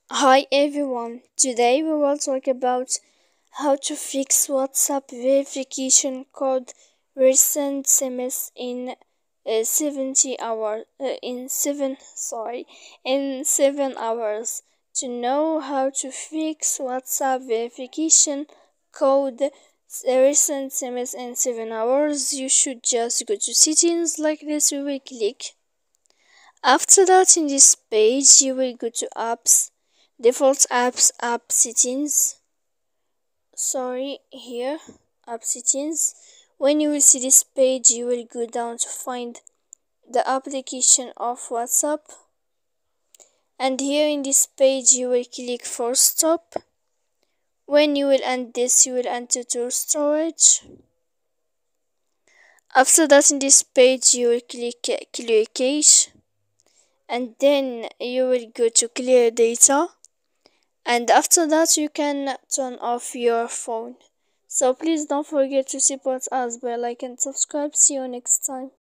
Hi everyone, today we will talk about how to fix WhatsApp verification code resend SMS in 70 hours in 7 hours. To know how to fix WhatsApp verification code resend SMS in 7 hours, you should just go to settings like this. We will click. After that, in this page you will go to apps, default apps, app settings. Here, app settings. When you will see this page, you will go down to find the application of WhatsApp, and here in this page you will click for stop. When you will end this, you will enter to storage. After that, in this page you will click clear cache, and then you will go to clear data, and after that you can turn off your phone. So please don't forget to support us by like and subscribe. See you next time.